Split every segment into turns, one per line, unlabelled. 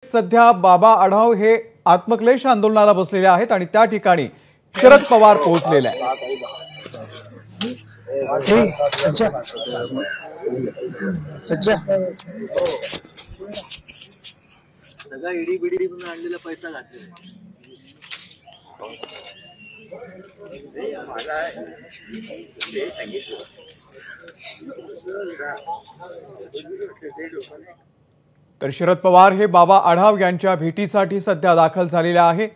सध्या बाबा आढाव हे आत्मक्लेश आंदोलनाला बसलेले आहेत आणि त्या ठिकाणी शरद पवार पोहोचलेले आहेत।
सगळा ईडी बिडी म्हणून आणलेला पैसा घातलेला
तर शरद पवार हे बाबा आढाव यांच्या भेटीसाठी सध्या दाखल झालेले आहे।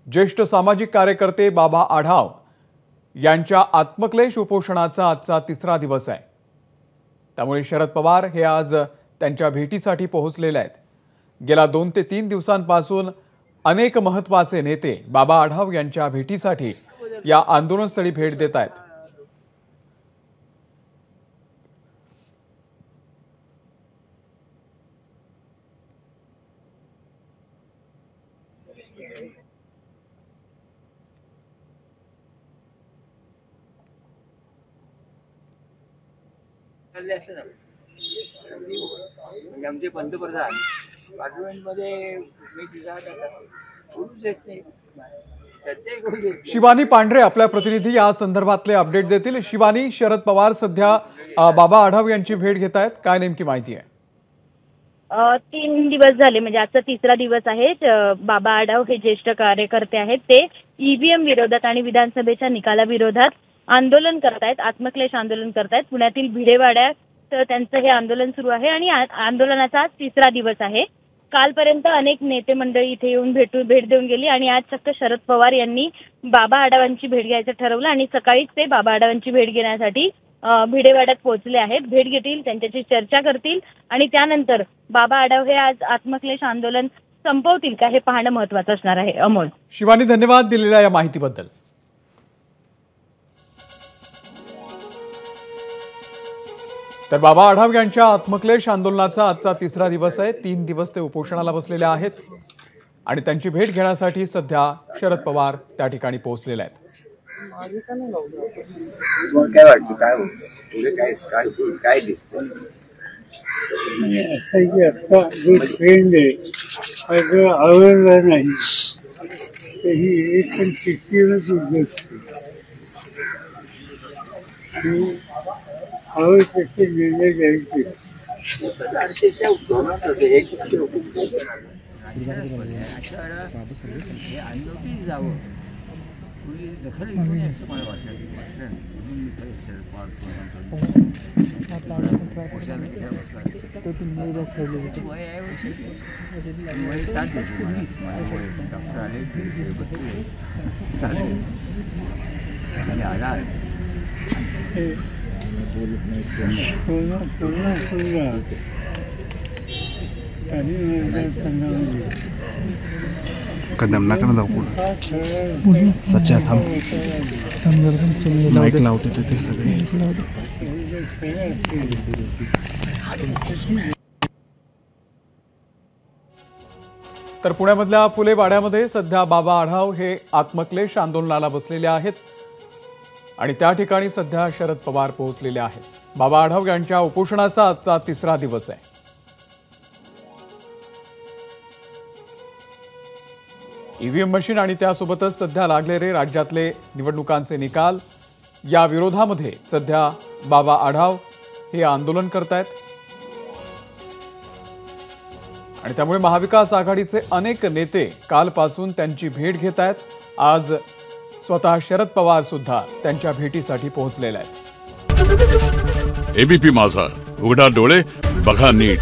ज्येष्ठ सामाजिक कार्यकर्ते बाबा आढाव यांच्या आत्मक्लेश उपोषणाचा आजचा तिसरा दिवस आहे। त्यामुळे शरद पवार हे आज त्यांच्या भेटीसाठी पोहोचलेले आहेत। गेल्या 2 ते 3 दिवसांपासून अनेक महत्त्वाचे नेते बाबा आढाव यांच्या भेटीसाठी या आंदोलनस्थळी भेट देत आहेत।
आमचे पंतप्रधान पार्लमेंटमध्ये
शिवानी पांढरे आपल्या प्रतिनिधी या संदर्भातले अपडेट देतील। शिवानी, शरद पवार सध्या बाबा आढाव यांची भेट घेत आहेत, काय नेमकी माहिती आहे?
3 दिवस झाले, म्हणजे आजचा तिसरा दिवस आहे। बाबा आढाव हे ज्येष्ठ कार्यकर्ते आहेत, ते ईव्हीएम विरोधात आणि विधानसभेच्या निकालाविरोधात आंदोलन करतायत, आत्मक्लेश आंदोलन करतायत। पुण्यातील भिडेवाड्यात त्यांचं हे आंदोलन सुरू आहे आणि आंदोलनाचा आज तिसरा दिवस आहे। कालपर्यंत अनेक नेते मंडळी इथे येऊन भेट देऊन गेली आणि आज चक्क शरद पवार यांनी बाबा आढावांची भेट घ्यायचं ठरवलं आणि सकाळीच ते बाबा आढावांची भेट घेण्यासाठी भिडेवाड्यात पोहोचले आहेत। भेट घेतील, त्यांच्याशी चर्चा करतील आणि त्यानंतर बाबा आढाव हे आज आत्मक्लेश आंदोलन संपवतील का हे पाहणं महत्त्वाचं असणार आहे। अमोल,
शिवानी, धन्यवाद दिलेल्या या माहितीबद्दल। तर बाबा आढाव यांच्या आत्मक्लेश आंदोलनाचा आजचा तिसरा दिवस आहे। 3 दिवस ते उपोषणाला बसलेले आहेत आणि त्यांची भेट घेण्यासाठी सध्या शरद पवार त्या ठिकाणी पोहोचलेले आहेत।
काय वाटतं, काय पुढे काय दिसतं?
जो ट्रेंड आहे अगं आवडला नाही तर ही एक पण शिक्षणच गोष्ट हवे तसे निर्णय घ्यायचे।
जावं दखल घेऊन असं मला वाटतं।
कदम नका जाऊ पुढे सच्चा थांब माईक लावते ते सगळे।
तर पुण्यामधल्या फुले वाड्यामध्ये सध्या बाबा आढाव हे आत्मक्लेश आंदोलनाला बसलेले आहेत आणि त्या ठिकाणी सध्या शरद पवार पोहोचलेले आहेत। बाबा आढाव यांच्या उपोषणाचा आजचा तिसरा दिवस आहे। ईव्हीएम मशीन आणि त्यासोबतच सध्या लागलेले राज्यातले निवडणुकांचे निकाल या विरोधामध्ये सध्या बाबा आढाव हे आंदोलन करतायत आणि त्यामुळे महाविकास आघाडीचे अनेक नेते कालपासून त्यांची भेट घेत आहेत। आज स्वतः शरद पवार सुद्धा त्यांच्या भेटीसाठी पोहोचलेले आहेत।
एबीपी माझा, उघडा डोळे बघा नीट।